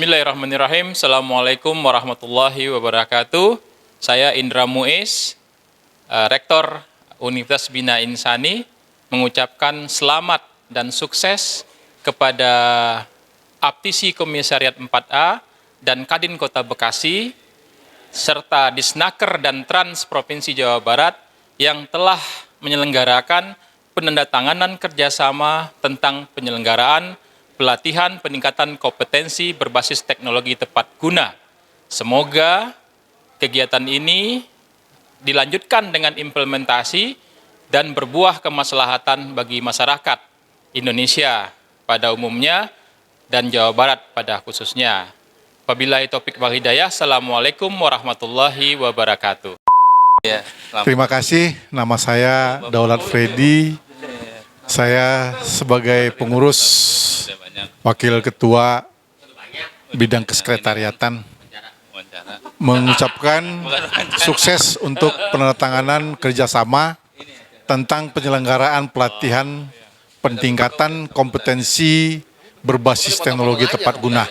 Bismillahirrahmanirrahim. Assalamualaikum warahmatullahi wabarakatuh. Saya Indra Muiz, Rektor Universitas Bina Insani, mengucapkan selamat dan sukses kepada Aptisi Komisariat 4A dan Kadin Kota Bekasi, serta Disnaker dan Trans Provinsi Jawa Barat yang telah menyelenggarakan penandatanganan kerjasama tentang penyelenggaraan pelatihan peningkatan kompetensi berbasis teknologi tepat guna. Semoga kegiatan ini dilanjutkan dengan implementasi dan berbuah kemaslahatan bagi masyarakat Indonesia pada umumnya dan Jawa Barat pada khususnya. Wabillahi taufiq wal hidayah. Assalamualaikum warahmatullahi wabarakatuh. Terima kasih, nama saya Daulat Freddy. Saya sebagai pengurus Wakil Ketua Bidang Kesekretariatan mengucapkan sukses untuk penandatanganan kerjasama tentang penyelenggaraan pelatihan peningkatan kompetensi berbasis teknologi tepat guna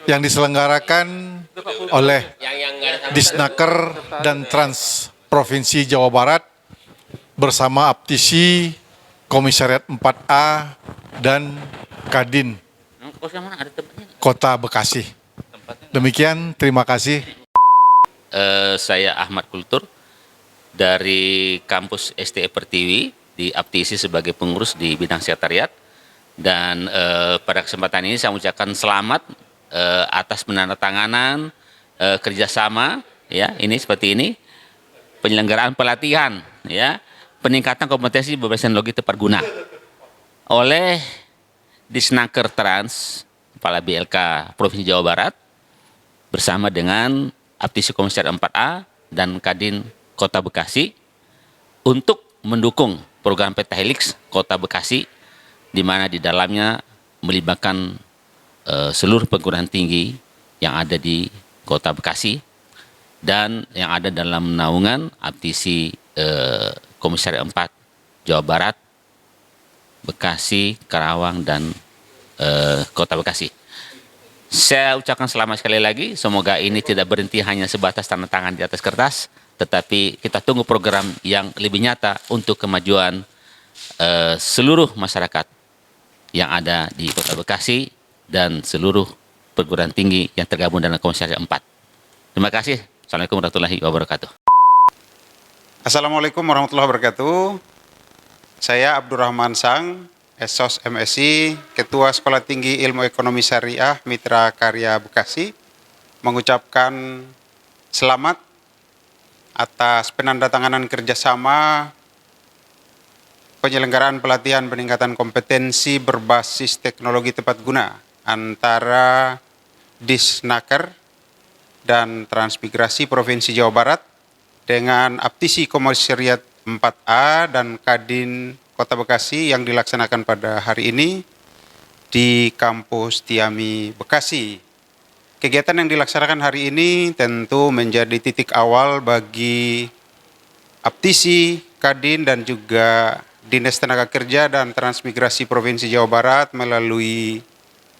yang diselenggarakan oleh Disnaker dan Trans Provinsi Jawa Barat bersama Aptisi Komisariat 4A dan Kadin Kota Bekasi. Demikian, terima kasih. Saya Ahmad Kultur dari kampus STE Pertiwi di Aptisi sebagai pengurus di bidang sekretariat, dan pada kesempatan ini saya mengucapkan selamat atas penandatanganan kerjasama, ya, ini seperti ini, penyelenggaraan pelatihan, ya, peningkatan kompetensi berbasis teknologi tepat guna oleh Disnaker Trans, Kepala BLK Provinsi Jawa Barat, bersama dengan Aptisi Komisariat 4A dan Kadin Kota Bekasi untuk mendukung program Pentahelix Kota Bekasi, di mana di dalamnya melibatkan seluruh perguruan tinggi yang ada di Kota Bekasi dan yang ada dalam naungan Aptisi Komisariat 4 Jawa Barat, Bekasi, Karawang, dan Kota Bekasi. Saya ucapkan selamat sekali lagi, semoga ini tidak berhenti hanya sebatas tanda tangan di atas kertas, tetapi kita tunggu program yang lebih nyata untuk kemajuan seluruh masyarakat yang ada di Kota Bekasi dan seluruh perguruan tinggi yang tergabung dalam Komisariat 4. Terima kasih. Assalamualaikum warahmatullahi wabarakatuh. Assalamualaikum warahmatullahi wabarakatuh. Saya Abdurrahman Sang, Esos MSI, Ketua Sekolah Tinggi Ilmu Ekonomi Syariah Mitra Karya Bekasi, mengucapkan selamat atas penandatanganan kerjasama penyelenggaraan pelatihan peningkatan kompetensi berbasis teknologi tepat guna antara Disnaker dan Transmigrasi Provinsi Jawa Barat dengan Aptisi Komisariat 4A dan Kadin Kota Bekasi yang dilaksanakan pada hari ini di Kampus Tiami Bekasi. Kegiatan yang dilaksanakan hari ini tentu menjadi titik awal bagi Aptisi, Kadin, dan juga Dinas Tenaga Kerja dan Transmigrasi Provinsi Jawa Barat melalui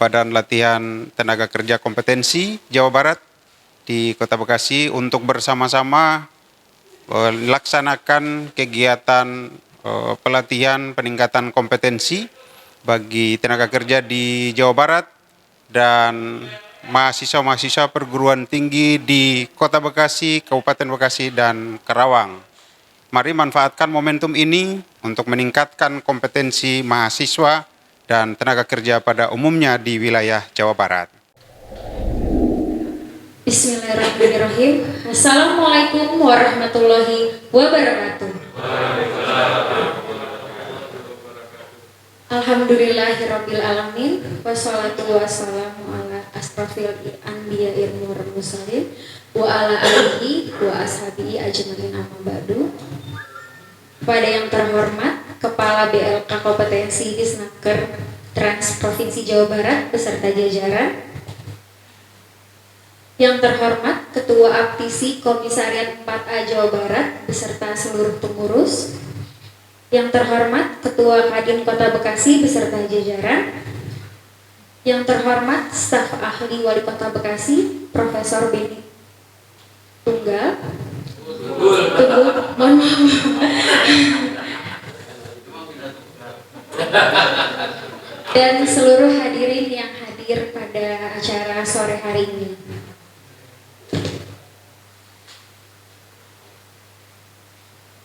Badan Latihan Tenaga Kerja Kompetensi Jawa Barat di Kota Bekasi untuk bersama-sama melaksanakan kegiatan pelatihan peningkatan kompetensi bagi tenaga kerja di Jawa Barat dan mahasiswa-mahasiswa perguruan tinggi di Kota Bekasi, Kabupaten Bekasi, dan Karawang. Mari manfaatkan momentum ini untuk meningkatkan kompetensi mahasiswa dan tenaga kerja pada umumnya di wilayah Jawa Barat. Bismillahirrahmanirrahim. Assalamualaikum warahmatullahi wabarakatuh. Alhamdulillahirabbil alamin, wassalatu wassalamu ala asrofil anbiya'i wal mursalin wa ala alihi wa ashabihi ajmain, amma ba'du. Kepada yang terhormat Kepala BLK Kompetensi Disnaker Trans Provinsi Jawa Barat beserta jajaran, yang terhormat Ketua Aptisi Komisariat 4A Jawa Barat beserta seluruh pengurus, yang terhormat Ketua Kadin Kota Bekasi beserta jajaran, Yang terhormat staf ahli Wali Kota Bekasi, Profesor Beni Tunggal. Mohon maaf. Dan seluruh hadirin yang hadir pada acara sore hari ini.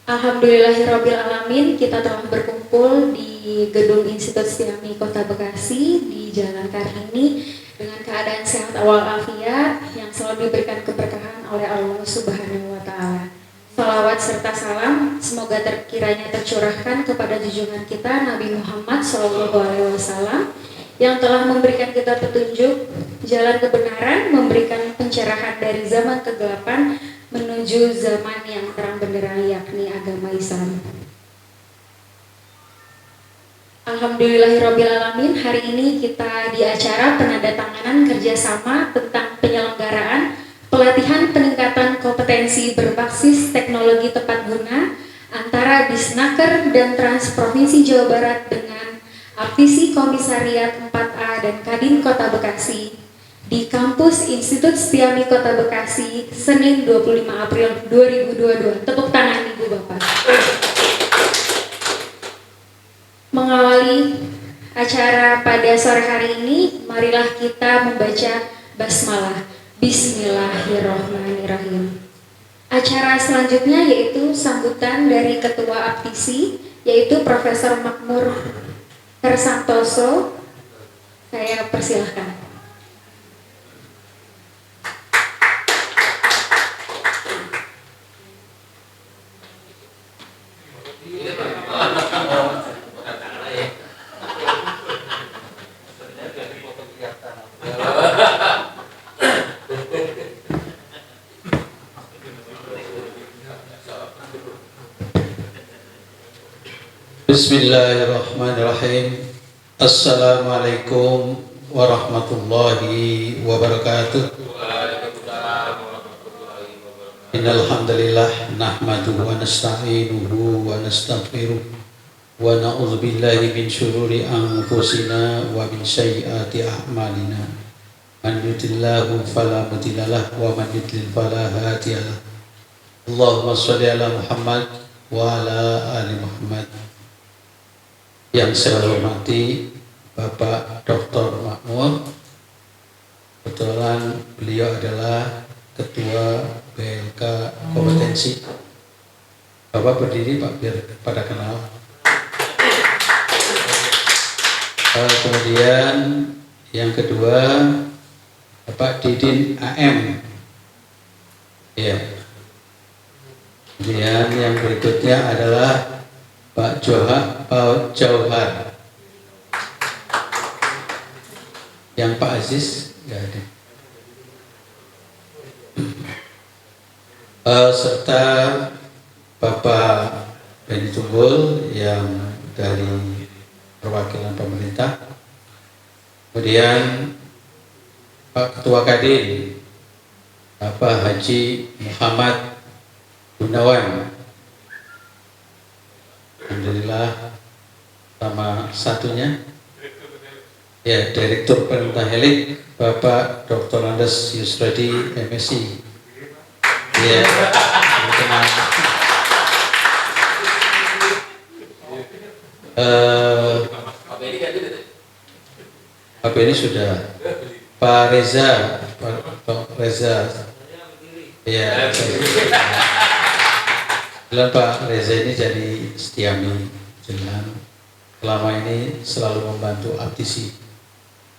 Alhamdulillahirrabbilalamin, kita telah berkumpul di Gedung Institut Stiami Kota Bekasi di Jalan Kartini dengan keadaan sehat walafiat yang selalu diberikan keberkahan oleh Allah Subhanahu wa Ta'ala. Salawat serta salam semoga kiranya tercurahkan kepada junjungan kita Nabi Muhammad SAW yang telah memberikan kita petunjuk jalan kebenaran, memberikan pencerahan dari zaman kegelapan menuju zaman yang terang benderang, yakni agama Islam. Alhamdulillahirrabbilalamin, hari ini kita di acara penandatanganan kerjasama tentang penyelenggaraan pelatihan peningkatan kompetensi berbasis teknologi tepat guna antara Disnaker dan Trans Provinsi Jawa Barat dengan Aptisi Komisariat 4A dan Kadin Kota Bekasi di kampus Institut Stiami Kota Bekasi, Senin 25 April 2022. Tepuk tangan Ibu Bapak. Mengawali acara pada sore hari ini, marilah kita membaca basmalah. Bismillahirrahmanirrahim. Acara selanjutnya yaitu sambutan dari Ketua Aptisi, yaitu Profesor Makmur Hersantoso. Saya persilahkan. Bismillahirrahmanirrahim. Assalamualaikum warahmatullahi wabarakatuh. Innal hamdalillah nahmaduhu wa nasta'inuhu wa nastaghfiruh wa na'udzu billahi min syururi anfusina wa min sayyiati a'malina. Man yuhdihillahu fala mudhillalah wa man yudlil fala hadiyalah. Allahumma shalli ala Muhammad wa ala ali Muhammad. Yang saya hormati Bapak Dr. Makmur, kebetulan beliau adalah Ketua BLK Kompetensi. Bapak berdiri Pak biar pada kenal. Kemudian yang kedua Bapak Didin AM. Ya. Kemudian yang berikutnya adalah Pak Jauhar. Yang Pak Aziz nggak ada. Serta Bapak Beni Tunggul yang dari perwakilan pemerintah. Kemudian Pak Ketua Kadin, Bapak Haji Muhammad Gunawan. Alhamdulillah. Sama satunya ya Direktur Pentahelik Bapak Dr. Andes Yusradi MSI. Ya, kenal. Pak Beni sudah. Pak Reza, Pak Reza. Ya. Pak Reza ini jadi Stiami dengan selama ini selalu membantu Aptisi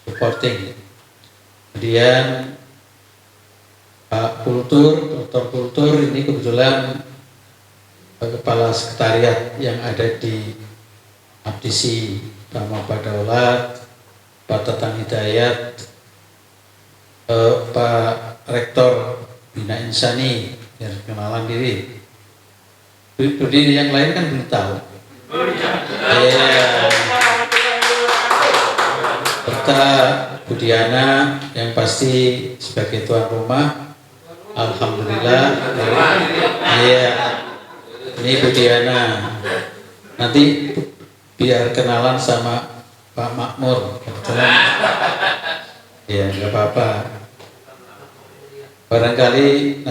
supporting. Kemudian Pak Kultur, Dr. Kultur ini kebetulan Kepala Sekretariat yang ada di Aptisi, Pak Daulat, Pak Tatang Hidayat, Pak Rektor Bina Insani, biar kenalan diri. Berdiri yang lain kan belum tahu. Ya. Serta Budiana yang pasti sebagai tuan rumah. Alhamdulillah. Iya. Ini Budiana. Nanti biar kenalan sama Pak Makmur kebetulan. Ya nggak apa-apa. Barangkali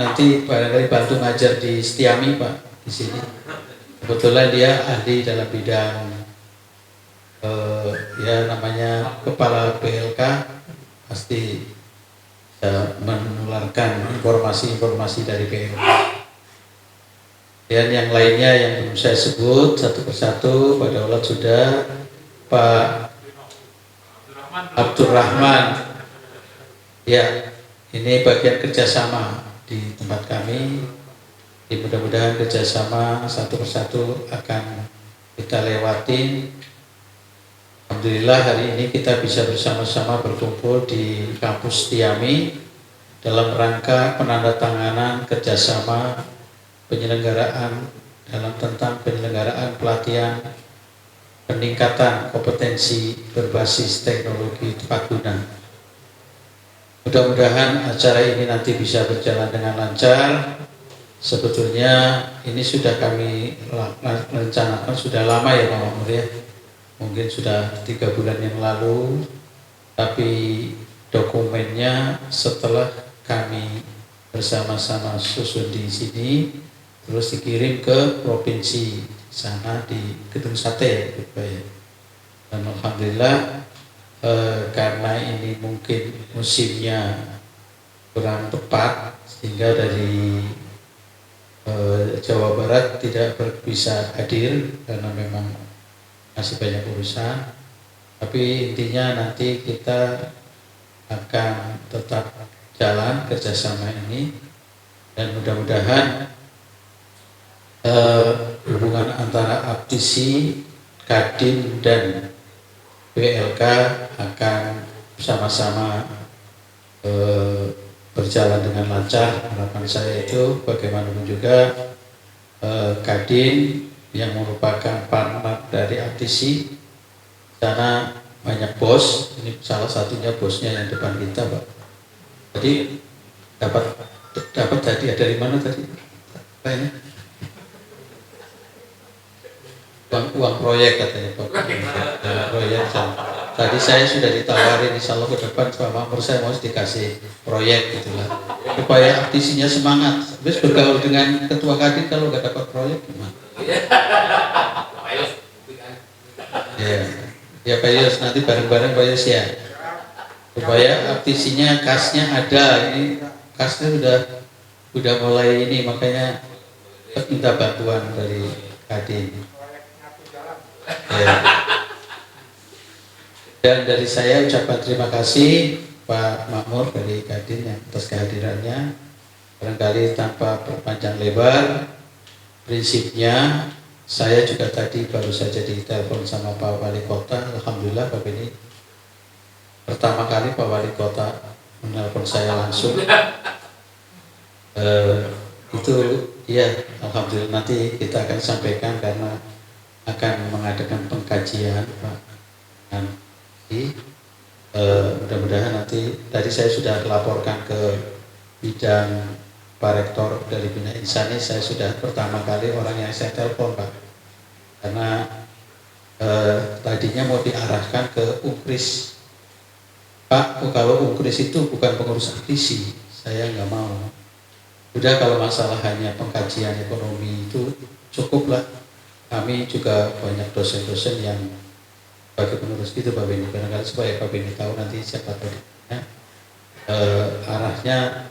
bantu ngajar di Setiami Pak di sini. Kebetulan dia ahli dalam bidang ya namanya kepala PLK, pasti menularkan informasi-informasi dari PLK. Dan yang lainnya yang belum saya sebut satu persatu, Pak Daulat sudah, Pak Abdurrahman. Ya, ini bagian kerjasama di tempat kami. Mudah-mudahan kerjasama satu persatu akan kita lewatin. Alhamdulillah hari ini kita bisa bersama-sama berkumpul di kampus Tiami dalam rangka penandatanganan kerjasama tentang penyelenggaraan pelatihan peningkatan kompetensi berbasis teknologi tepat guna. Mudah-mudahan acara ini nanti bisa berjalan dengan lancar. Sebetulnya ini sudah kami rencanakan sudah lama ya Pak Makmur ya. Mungkin sudah 3 bulan yang lalu, tapi dokumennya setelah kami bersama-sama susun di sini, terus dikirim ke provinsi sana di Gedung Sate gitu ya. Dan alhamdulillah karena ini mungkin musimnya kurang tepat sehingga dari Jawa Barat tidak bisa hadir karena memang masih banyak urusan, tapi intinya nanti kita akan tetap jalan kerjasama ini dan mudah-mudahan hubungan antara Aptisi, Kadin dan PLK akan bersama-sama berjalan dengan lancar. Harapan saya itu bagaimanapun juga Kadin yang merupakan partner dari Aptisi, sana banyak bos, ini salah satunya bosnya yang depan kita Pak. Jadi dapat hadiah dari mana tadi? Apa ini? Uang proyek katanya Pak. Proyek. Tadi saya sudah ditawarin insya Allah ke depan Pak Makmur saya mau dikasih proyek gitulah. Supaya Aptisinya semangat. Terus bergaul dengan ketua Kadin kalau nggak dapat proyek gimana? Ya Pak Yus, nanti bareng-bareng Pak Yus ya. Supaya Aptisinya kasnya ada, ini kasnya udah mulai ini, makanya minta bantuan dari Kadin. Ya. Dan dari saya ucapkan terima kasih Pak Makmur dari Kadin yang atas kehadirannya. Barangkali tanpa berpanjang lebar, prinsipnya saya juga tadi baru saja ditelepon sama Pak Wali Kota. Alhamdulillah Pak ini pertama kali Pak Wali Kota menelpon saya langsung. Itu ya alhamdulillah nanti kita akan sampaikan karena akan mengadakan pengkajian Pak. Nanti mudah-mudahan nanti tadi saya sudah laporkan ke bidang Pak Rektor dari Bina Insani, saya sudah pertama kali orang yang saya telepon Pak, karena tadinya mau diarahkan ke Unkris Pak. Kalau Unkris itu bukan pengurus Aptisi, saya nggak mau. Udah kalau masalah hanya pengkajian ekonomi itu cukuplah. Kami juga banyak dosen-dosen yang bagi pengurus itu Pak Beni, barangkali supaya Pak Beni tahu nanti siapa tadinya arahnya.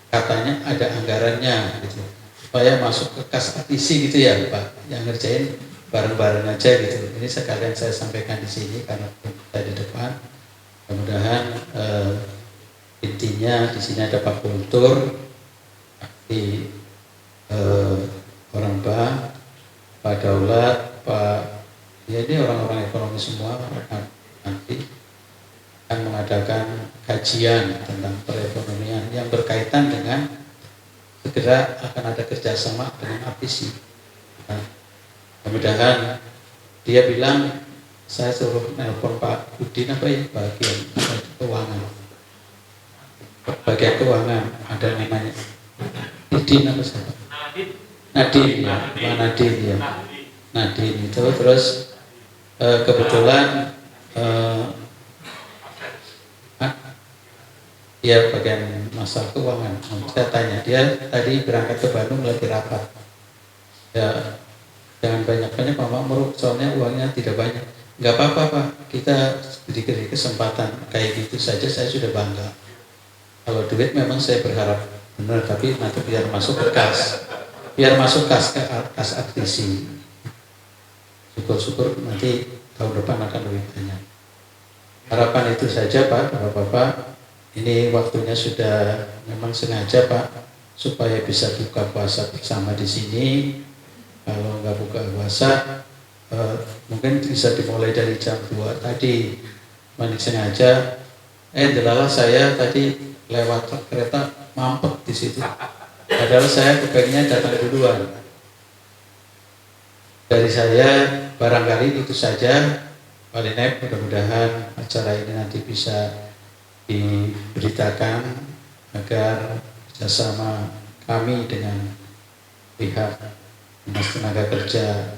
Katanya ada anggarannya gitu, supaya masuk ke kas Aptisi gitu ya Pak, yang ngerjain bareng-bareng aja gitu. Ini sekalian saya sampaikan di sini karena saya di depan. Mudah-mudahan intinya di sini ada Pak Kultur, di orang Bank, Pak Daulat, Pak ya ini orang-orang ekonomi semua nanti akan mengadakan kajian tentang perekonomian yang berkaitan dengan segera akan ada kerjasama dengan Aptisi. Nah, mudah-mudahan dia bilang saya suruh nelpon Pak Udin apa ya bagian keuangan. Bagian keuangan ada namanya Udin apa siapa? Nadine ya, Pak Nadine ya. Nadine itu terus kebetulan Dia bagian masalah keuangan. Saya tanya, dia tadi berangkat ke Bandung lagi rapat. Ya, jangan banyak-banyak Pak Makmur, soalnya uangnya tidak banyak. Nggak apa-apa Pak, kita diberi kesempatan kayak gitu saja saya sudah bangga. Kalau duit memang saya berharap benar, tapi nanti biar masuk ke kas. Biar masuk kas aktisi. Syukur-syukur nanti tahun depan akan lebih banyak. Harapan itu saja Pak, Bapak-Bapak. Ini waktunya sudah memang sengaja Pak, supaya bisa buka puasa bersama di sini. Kalau nggak buka puasa, mungkin bisa dimulai dari jam 2 tadi. Manik sengaja, delala saya tadi lewat kereta mampet di situ. Padahal saya kepengennya datang duluan. Dari saya barangkali itu saja. Pak Linep, mudah-mudahan acara ini nanti bisa diberitakan agar kerjasama kami dengan pihak Dinas Tenaga Kerja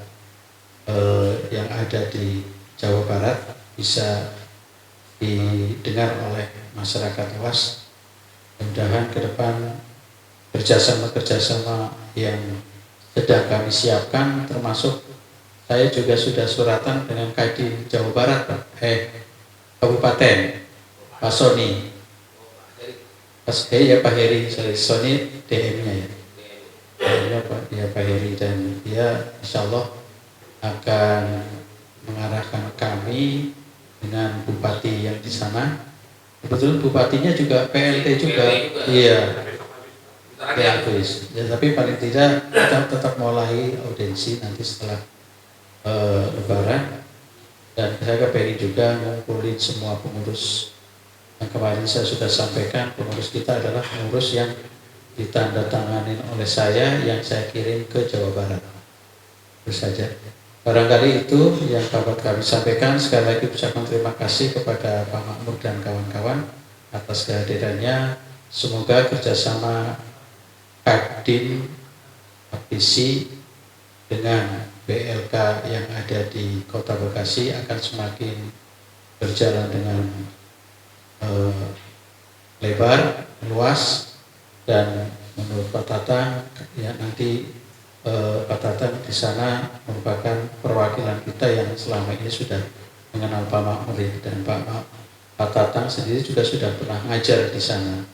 yang ada di Jawa Barat bisa didengar oleh masyarakat luas. Mudah-mudahan ke depan kerjasama yang sedang kami siapkan, termasuk saya juga sudah suratan dengan Kadin Jawa Barat, Kabupaten Pak Sony, Pak Heri, Sony DM-nya ya, Pak Heri, dan dia insya Allah akan mengarahkan kami dengan bupati yang di sana. Kebetulan bupatinya juga PLT juga, iya, PLT. Ya, tapi paling tidak kita tetap mulai audiensi nanti setelah Lebaran, dan saya kepengen juga ngumpulin semua pengurus. Yang kemarin saya sudah sampaikan, pengurus kita adalah pengurus yang ditandatanganin oleh saya, yang saya kirim ke Jawa Barat. Itu saja. Barangkali itu yang dapat kami sampaikan. Sekali lagi ucapkan terima kasih kepada Pak Makmur dan kawan-kawan atas kehadirannya. Semoga kerjasama Kadin Aktisi dengan BLK yang ada di Kota Bekasi akan semakin berjalan dengan lebar, luas, dan menurut Pak Tatang ya nanti Pak Tatang di sana merupakan perwakilan kita yang selama ini sudah mengenal Pak Makmur, dan Pak Tatang sendiri juga sudah pernah ngajar di sana.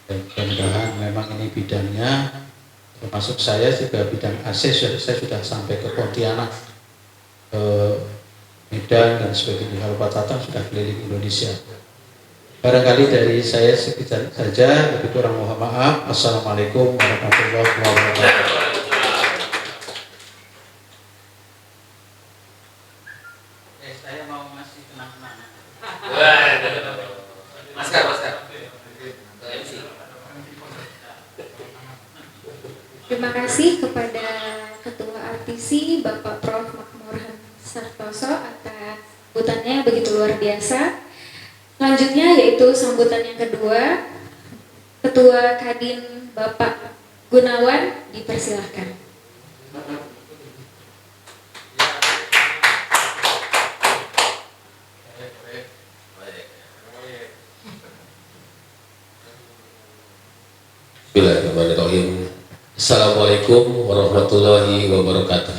Dan mudah-mudahan memang ini bidangnya, termasuk saya juga bidang AC, saya sudah sampai ke Pontianak, ke Medan dan sebagainya. Kalau Pak Tatang sudah keliling Indonesia. Barangkali dari saya sekitar saja, lebih kurang mohon maaf. Assalamualaikum warahmatullahi wabarakatuh. Saya mau masih kenang-kenangan. Masker. Terima kasih kepada Ketua RTC Bapak Prof. Makmur Sartoso atas sambutannya begitu luar biasa. Selanjutnya yaitu sambutan yang kedua, Ketua Kadin Bapak Gunawan, dipersilahkan. Bismillahirrahmanirrahim. Assalamualaikum warahmatullahi wabarakatuh.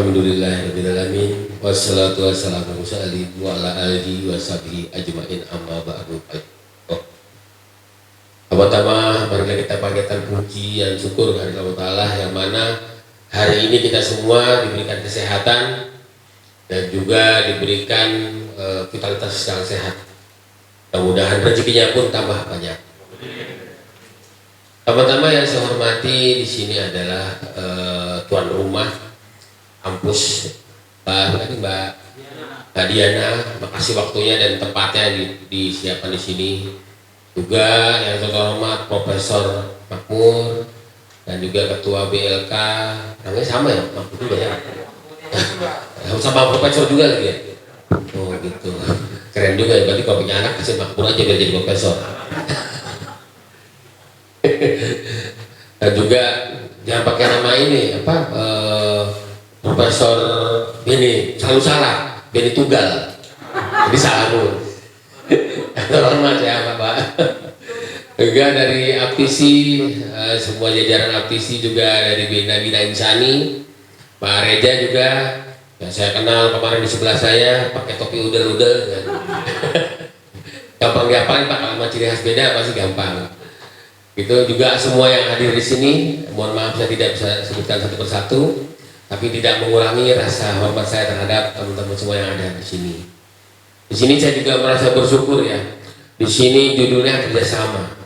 Alhamdulillahirrahmanirrahim. Wassalatu wassalamu ala alihi wa sahbihi ajma'in, amma ba'du. Pertama, mari kita panjatkan puji dan syukur kepada Allah Ta'ala yang mana hari ini kita semua diberikan kesehatan dan juga diberikan vitalitas yang sehat. Mudah-mudahan rezekinya pun tambah banyak. Pertama yang saya hormati di sini adalah tuan rumah kampus Mbak Diana, makasih waktunya dan tempatnya disiapkan di sini. Juga yang terhormat Profesor Makmur dan juga Ketua BLK, namanya sama ya, Makmur juga ya. Sama Profesor juga lagi ya. Oh gitu, keren juga ya. Berarti kalau punya anak kasih Makmur aja biar jadi Profesor. Dan juga jangan pakai nama ini Profesor Beni, selalu salah, Beni Tunggal, jadi salah dulu. Terhormat ya Pak. Juga dari Aptisi, semua jajaran Aptisi juga dari Bina Insani, Pak Reja juga, yang saya kenal kemarin di sebelah saya pakai topi udel-udel. Gampang diapalin Pak, kalau ciri khas beda pasti gampang. Itu juga semua yang hadir di sini, mohon maaf saya tidak bisa sebutkan satu persatu, tapi tidak mengurangi rasa hormat saya terhadap teman-teman semua yang ada di sini. Di sini saya juga merasa bersyukur ya. Di sini judulnya kerjasama.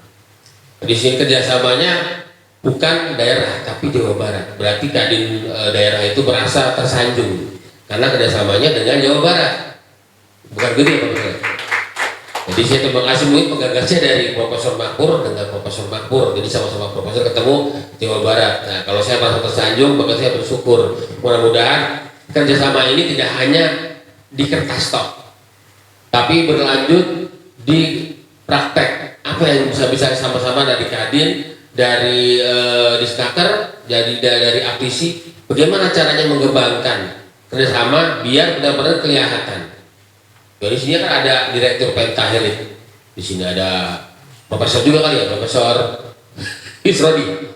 Di sini kerjasamanya bukan daerah tapi Jawa Barat. Berarti Kadin daerah itu merasa tersanjung karena kerjasamanya dengan Jawa Barat. Bukan gitu ya Pak Presiden? Jadi saya terima kasih mungkin penggagasnya dari Profesor Makmur dengan Profesor Makmur. Jadi sama-sama profesor ketemu Jawa Barat. Nah kalau saya merasa tersanjung, maka saya bersyukur. Mudah-mudahan kerjasama ini tidak hanya di kertas tok, tapi berlanjut di praktek. Apa yang bisa sama-sama dari Kadin, dari Disnaker, dari Aptisi, bagaimana caranya mengembangkan kerjasama biar benar-benar kelihatan. Dari sini kan ada Direktur Pentahelit, di sini ada Profesor juga kali ya, Profesor Isrodi.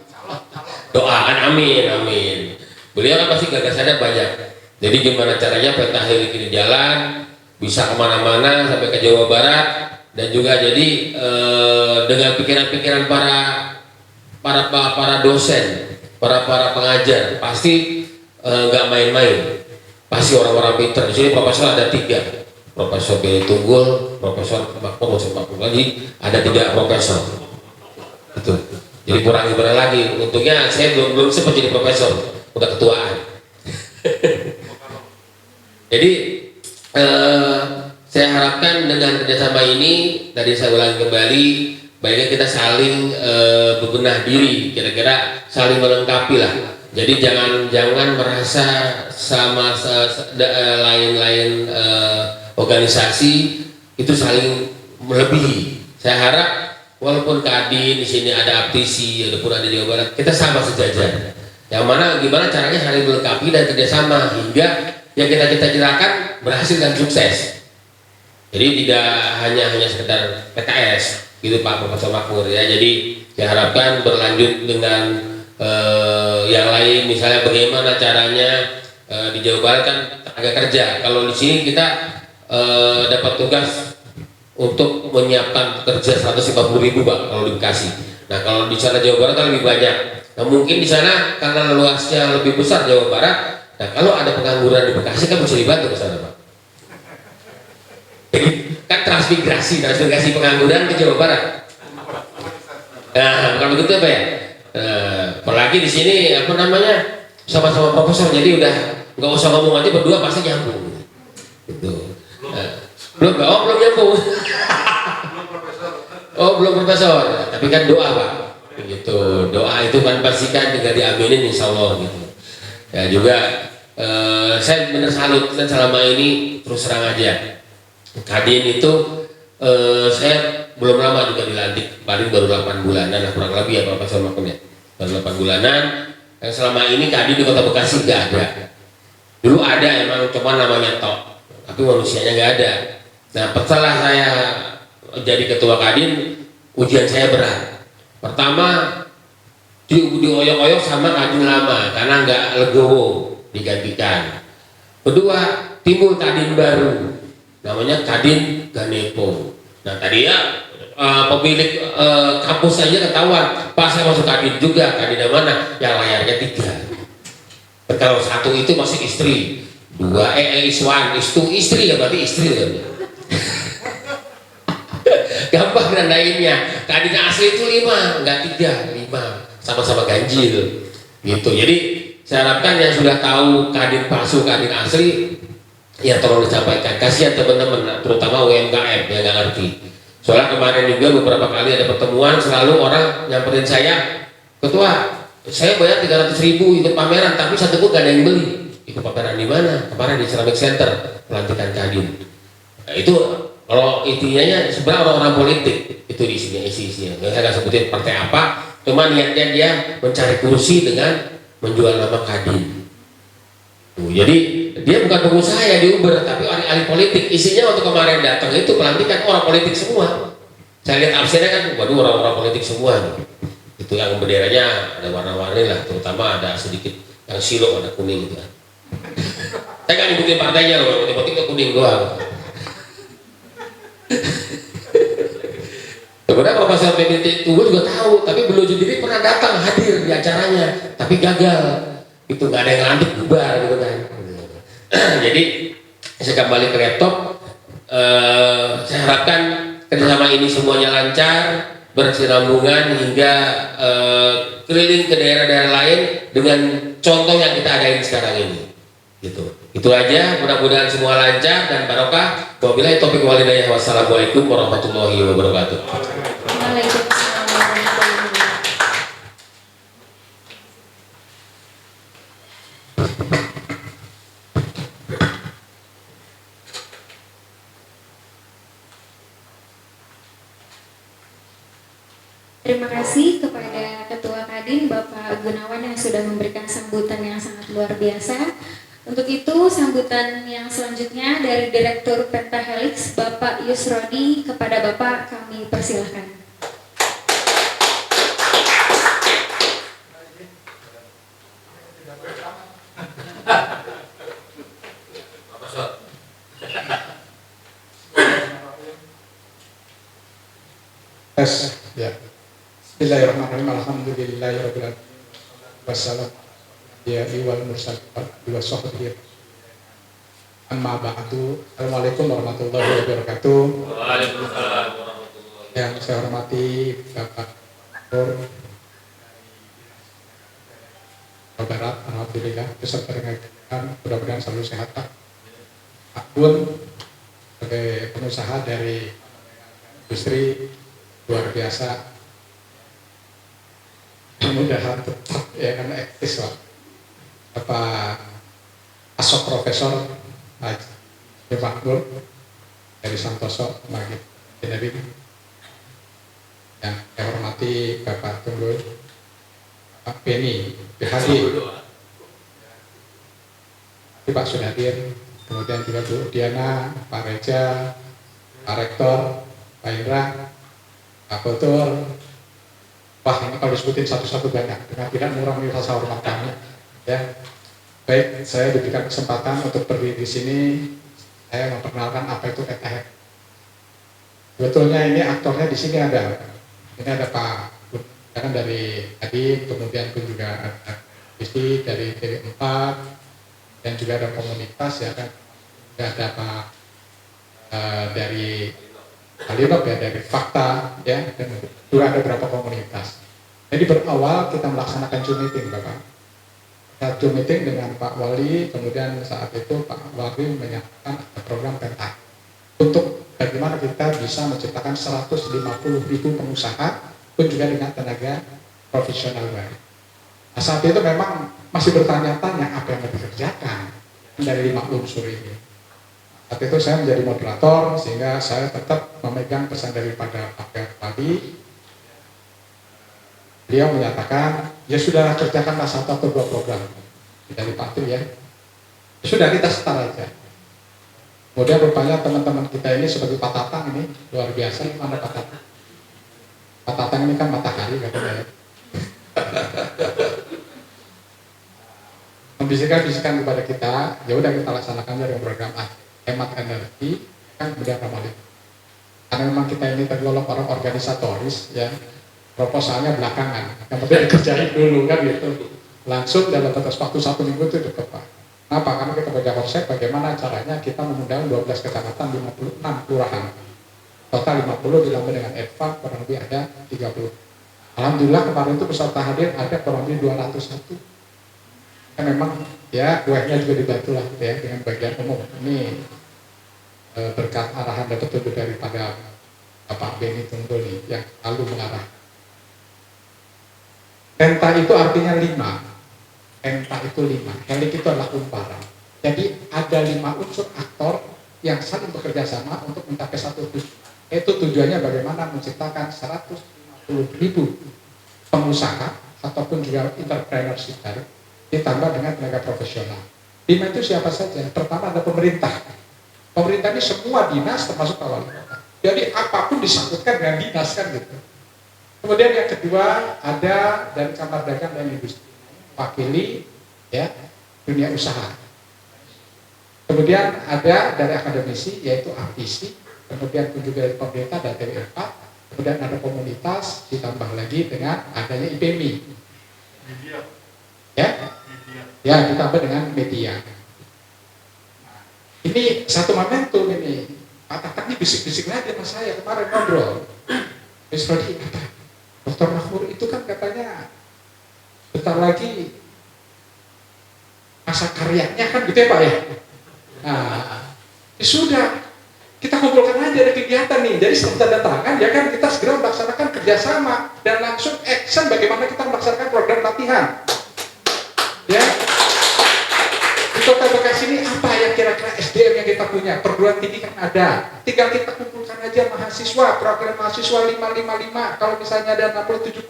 Doakan amin. Beliau kan pasti gagasannya banyak. Jadi gimana caranya Pentahelit ini jalan, bisa kemana-mana sampai ke Jawa Barat, dan juga jadi dengan pikiran-pikiran para dosen, para pengajar, pasti nggak main-main, pasti orang-orang pintar. Di sini profesor ada 3, Profesor Billy Tunggul, Profesor Makmur lagi, ada 3 profesor. Itu. Jadi kurang gimana lagi. Untungnya saya belum sempat jadi profesor, udah ketuaan. Jadi saya harapkan dengan kerjasama ini, tadi saya ulangi kembali, baiknya kita saling bebenah diri, kira-kira saling melengkapi lah. Jadi jangan merasa sama lain-lain organisasi itu saling melebihi. Saya harap walaupun Kadin di sini ada Aptisi, walaupun ada Jawa Barat, kita sama sejajar. Yang mana gimana caranya saling melengkapi dan kerjasama hingga yang kita cita-citakan berhasil dan sukses. Jadi tidak hanya sekedar PKS gitu Pak Profesor Makmur ya. Jadi saya harapkan berlanjut dengan yang lain, misalnya bagaimana caranya di Jawa Barat kan tenaga kerja. Kalau di sini kita dapat tugas untuk menyiapkan pekerja 150.000 Pak kalau di Bekasi. Nah kalau di sana Jawa Barat kan lebih banyak. Nah mungkin di sana karena luasnya lebih besar Jawa Barat. Nah kalau ada pengangguran di Bekasi kan bisa dibantu ke sana Pak. Jadi kan transmigrasi pengangguran ke Jawa Barat. Nah bukan begitu apa ya? Apalagi di sini apa namanya sama-sama profesor, jadi udah nggak usah ngomong aja berdua pasti nyambung. Gitu. Belum nyambung. Belum profesor, tapi kan doa Pak. Gitu. Doa itu kan pasti kan juga diaminin insya Allah gitu. Ya juga saya benar salut kan selama ini terus terang aja. Kadin itu saya belum lama juga dilantik, paling baru 8 bulanan lah kurang lebih ya Pak Profesor Makmur ya. Baru 8 bulanan. Yang selama ini Kadin di Kota Bekasi nggak ada. Dulu ada emang cuma namanya tok, tapi manusianya nggak ada. Nah setelah saya jadi ketua Kadin, ujian saya berat. Pertama dioyok-oyok sama Kadin lama karena nggak legowo digantikan. Kedua timbul Kadin baru, namanya Kadin Ganepo. Nah tadi ya pemilik kampus saja ketahuan, pas saya masuk Kadin juga, Kadin yang mana? Yang layarnya 3. Kalau 1 itu masih istri, 2 is1, is2 istri ya berarti istri kan. Gampang nandainnya. Kadin asli itu 5, enggak 3, 5, sama-sama ganjil. Gitu. Jadi saya harapkan yang sudah tahu Kadin palsu, Kadin asli, ya tolong disampaikan. Kasihan teman-teman, terutama UMKM yang nggak ngerti. Soalnya kemarin juga beberapa kali ada pertemuan, selalu orang nyamperin saya, ketua, saya bayar 300.000 ikut pameran, tapi satu pun gak ada yang beli. Ikut pameran di mana? Kemarin di Ceramic Center, pelantikan Kadin. Nah, itu kalau intinya sebenarnya orang-orang politik itu di sini isinya. Saya nggak sebutin partai apa, cuma niatnya dia mencari kursi dengan menjual nama Kadin. Jadi dia bukan pengusaha ya di Uber, tapi ahli politik. Isinya waktu kemarin datang itu pelantikan orang politik semua. Saya lihat absennya kan, waduh orang-orang politik semua nih. Itu yang benderanya ada warna-warni lah, terutama ada sedikit yang silo warna kuning gitu kan. Saya kan ngikutin partainya loh, yang penting kuning doang. Sebenarnya Profesor PBT Tunggul juga tahu, tapi beliau sendiri pernah datang hadir di acaranya, tapi gagal. Itu nggak ada yang lantik bubar gitu kan. Jadi saya kembali ke laptop. Saya harapkan kerjasama ini semuanya lancar, berkesinambungan hingga keliling ke daerah-daerah lain dengan contoh yang kita adain sekarang ini. Gitu. Itu aja. Mudah-mudahan semua lancar dan barokah. Wabillahi taufiq wal hidayah. Wassalamualaikum warahmatullahi wabarakatuh. Waalaikumsalam warahmatullahi wabarakatuh. Terima kasih kepada Ketua Kadin Bapak Gunawan yang sudah memberikan sambutan yang sangat luar biasa. Untuk itu sambutan yang selanjutnya dari Direktur Pentahelix Bapak Yusrodi, kepada Bapak kami persilahkan. Tes, ya. Bismillahirrahmanirrahim. Alhamdulillahirabbil alamin. Wassalam ya wal mursalin wa sahbihi. Amma ba'du. Assalamualaikum warahmatullahi wabarakatuh. Waalaikumsalam warahmatullahi wabarakatuh. Yang saya hormati Bapak Gubernur Jawa Barat, alhamdulillah beserta dengan mudah-mudahan selalu sehat Pak. Pak Bun sebagai pengusaha dari industri luar biasa, mudah-mudahan tetap ya kan eksis Pak. Bapak Asok Profesor Haji Makmur dari Santoso Magid Jenderal, yang saya hormati Bapak Tunggul, Pak Beni Behadi, Pak Sunadir, kemudian juga Bu Diana, Pak Reja, Pak Rektor, Pak Indra, Pak Kultur. Wah, ini kalau disebutin satu-satu banyak, dengan tidak mengurangi rasa hormat kami. Ya, baik, saya diberikan kesempatan untuk berdiri di sini. Saya memperkenalkan apa itu ETH. Sebetulnya ini aktornya di sini ada. Ini ada Pak, kan dari tadi, kemudian pun juga ada Isti dari TV4, dan juga ada komunitas ya kan. Juga ada Pak dari Alibab ya, dari Fakta ya, dan juga ada beberapa komunitas. Jadi berawal kita melaksanakan Zoom meeting Bapak. Zoom meeting dengan Pak Wali, kemudian saat itu Pak Wali menyatakan ada program Penta untuk bagaimana kita bisa menciptakan 150.000 pengusaha pun juga dengan tenaga profesional baru. Nah, saat itu memang masih bertanya-tanya apa yang dikerjakan dari 5 unsur ini. Saat itu saya menjadi moderator sehingga saya tetap memegang pesan daripada Pak Wali. Beliau menyatakan, ya sudah kerjakanlah 1 atau 2 program dari Pak Tri ya. Sudah kita start aja. Kemudian rupanya teman-teman kita ini sebagai Pak Tatang ini luar biasa. Mana Pak Tatang? Pak Tatang ini kan matahari katanya ya. Membisikkan kepada kita, ya udah kita laksanakan dari program hemat energi kan kemudian ramah lingkungan. Karena memang kita ini tergolong orang organisatoris ya. Proposalnya belakangan, yang penting dikerjain dulu kan gitu. Langsung dalam batas waktu 1 minggu itu Pak. Kenapa? Karena kita baca konsep bagaimana caranya kita mengundang 12 kecamatan, 56 kelurahan. Total 50 ditambah dengan advan kurang lebih ada 30. Alhamdulillah kemarin itu peserta hadir ada kurang lebih 201. Ya memang ya kuehnya juga dibantu lah ya dengan bagian umum. Ini berkat arahan dan petunjuk daripada Bapak Beni Tunggul nih yang selalu mengarah. Penta itu artinya 5. Penta itu 5. Helik itu adalah kumparan. Jadi ada 5 unsur aktor yang saling bekerja sama untuk mencapai satu tujuan. Itu tujuannya bagaimana menciptakan 150.000 pengusaha ataupun juga entrepreneurship ditambah dengan tenaga profesional. Bima itu siapa saja? Pertama ada pemerintah. Pemerintah ini semua dinas termasuk wali kota. Jadi apapun disangkutkan dengan dinas kan gitu. Kemudian yang kedua ada dari Kamar Dagang dan Industri, wakili ya dunia usaha. Kemudian ada dari akademisi yaitu APISI, kemudian juga dari pemerintah dan TWF, kemudian ada komunitas, ditambah lagi dengan adanya IPMI. Ya, ditambah dengan media. Nah, ini satu momentum ini. Pak Tatak ini bisik-bisik lagi sama saya kemarin ngobrol. Mas Rodi kata, Dr. Makmur itu kan katanya bentar lagi masa karyanya kan gitu ya Pak ya. Nah, ya sudah, kita kumpulkan aja ada kegiatan nih. Jadi setelah tanda tangan ya kan kita segera melaksanakan kerjasama dan langsung action bagaimana kita melaksanakan program latihan. Ya, di Kota Bekasi ini apa yang kira-kira SDM yang kita punya? Perguruan tinggi kan ada. Tinggal kita kumpulkan aja mahasiswa, program mahasiswa 555. Kalau misalnya ada 60-70,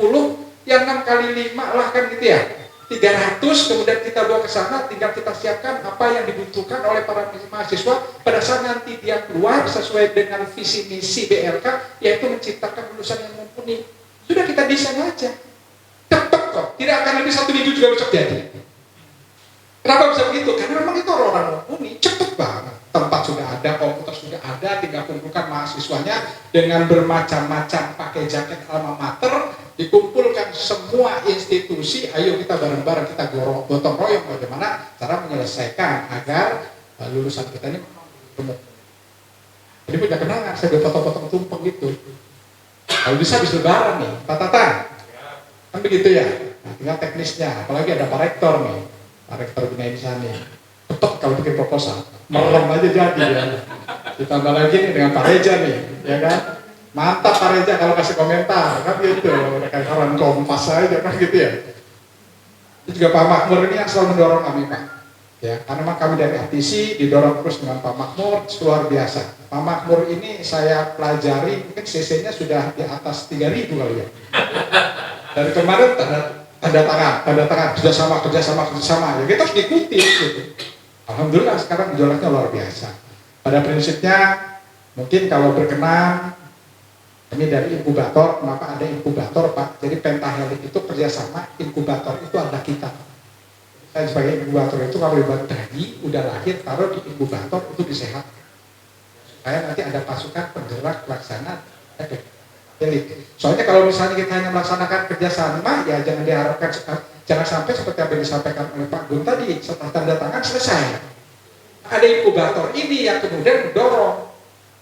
yang 6 kali 5 lah kan gitu ya. 300, kemudian kita bawa ke sana, tinggal kita siapkan apa yang dibutuhkan oleh para mahasiswa pada saat nanti dia keluar sesuai dengan visi misi BLK, yaitu menciptakan lulusan yang mumpuni. Sudah kita desain aja. Cepat kok, tidak akan lebih 1 minggu juga besok jadi. Kenapa bisa begitu? Karena memang itu orang-orang mumpuni, cepet banget. Tempat sudah ada, komputer sudah ada, tinggal kumpulkan mahasiswanya dengan bermacam-macam pakai jaket alma mater, dikumpulkan semua institusi, ayo kita bareng-bareng, kita gotong royong bagaimana cara menyelesaikan agar lulusan kita ini gemuk. Jadi punya kenangan, saya berpotong-potong tumpeng gitu. Kalau bisa habis lebaran nih, Pak Tatang, kan begitu ya. Nah, tinggal teknisnya, apalagi ada Pak Rektor nih, Pak Rektor Bina Insani. Cepet kalau bikin proposal, merem aja jadi ya. Ditambah lagi nih dengan Pak Reja nih, ya kan. Mantap Pak Reja kalau kasih komentar, kan gitu. Kayak kawan Kompas aja kan gitu ya. Itu juga Pak Makmur ini yang selalu mendorong kami Pak. Ya, karena memang kami dari ATC didorong terus dengan Pak Makmur, luar biasa. Pak Makmur ini saya pelajari, mungkin CC-nya sudah di atas 3.000 kali ya. Dari kemarin tanda tangan, kerjasama, ya kita harus diikuti gitu. Alhamdulillah sekarang gejolaknya luar biasa. Pada prinsipnya mungkin kalau berkenan ini dari inkubator, kenapa ada inkubator Pak? Jadi pentahelik itu kerjasama, inkubator itu ada kita. Saya sebagai inkubator itu kalau dibuat bayi udah lahir taruh di inkubator itu disehat. Supaya nanti ada pasukan penggerak pelaksana helik. Soalnya kalau misalnya kita hanya melaksanakan kerjasama ya jangan diharapkan, jangan sampai seperti apa yang disampaikan oleh Pak Gun tadi, setelah tanda tangan selesai. Ada inkubator ini yang kemudian mendorong.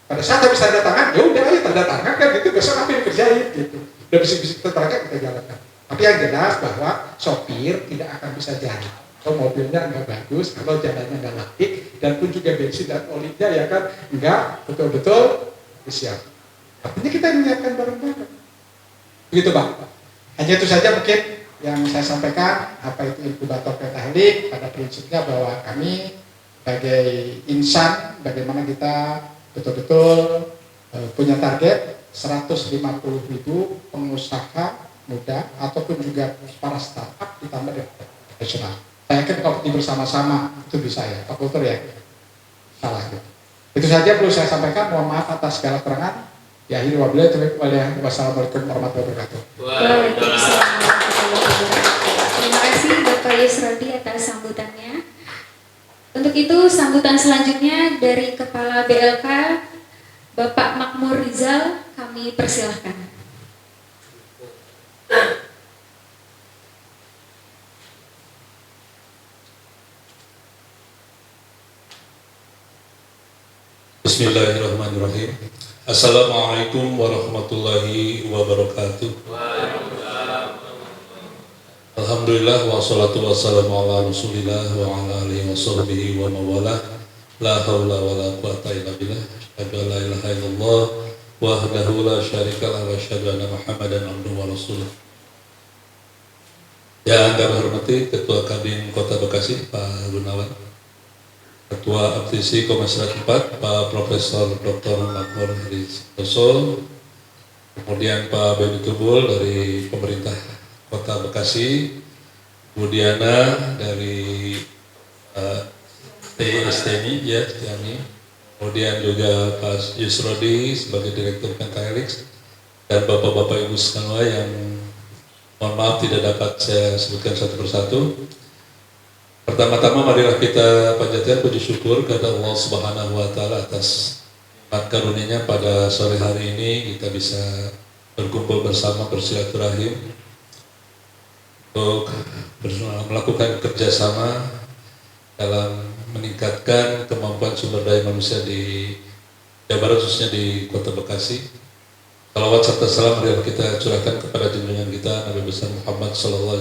Pada saat habis tanda tangan, ya udah ayo tanda tangan kan gitu, besok apa yang dikerjain gitu. Udah bisik-bisik tetangga kita jalankan. Tapi yang jelas bahwa sopir tidak akan bisa jalan. Kalau mobilnya nggak bagus, kalau jalannya nggak laik, dan pun juga bensin dan olinya ya kan nggak betul-betul siap. Artinya kita menyiapkan barang-barang. Begitu Bang. Hanya itu saja mungkin yang saya sampaikan, apa itu inkubator pentahelik, pada prinsipnya bahwa kami sebagai insan, bagaimana kita betul-betul punya target 150.000 pengusaha muda ataupun juga para startup ditambah dengan profesional. Saya yakin kalau ini bersama-sama itu bisa ya, Pak Kultur ya. Salah gitu. Itu saja perlu saya sampaikan. Mohon maaf atas segala keterangan. Ya, ini wabillahi wassalamualaikum warahmatullahi wabarakatuh. Waalaikumsalam warahmatullahi wabarakatuh. Terima kasih Bapak Yusrodi atas sambutannya. Untuk itu sambutan selanjutnya dari Kepala BLK Bapak Makmur Rizal kami persilahkan. Bismillahirrahmanirrahim. Assalamualaikum warahmatullahi wabarakatuh. Alhamdulillah wassalatu wassalamu ala rasulillah wa ala alihi wa sahbihi wa mawalah. La hawla wa la quwata illa billah. Asyhadu an la ilaha illallah wahdahu la syarikalah wa asyhadu anna Muhammadan abduhu wa rasuluh. Yang kami hormati Ketua Kadin Kota Bekasi Pak Gunawan, Ketua APTC Komisaris 4 Pak Profesor Dr. Makmur Rizal, kemudian Pak Benny Tubul dari pemerintah Kota Bekasi, Bu Diana dari TSTNI ya, Setiami. Kemudian juga Pak Yusrodi sebagai Direktur Pentahelix dan Bapak-Bapak Ibu semua yang mohon maaf tidak dapat saya sebutkan satu persatu. Pertama-tama marilah kita panjatkan puji syukur kepada Allah Subhanahu wa taala atas nikmat karunia-Nya pada sore hari ini kita bisa berkumpul bersama bersilaturahim untuk melakukan kerjasama dalam meningkatkan kemampuan sumber daya manusia di Jawa Barat, khususnya di Kota Bekasi. Salawat serta salam marilah kita curahkan kepada junjungan kita Nabi besar Muhammad SAW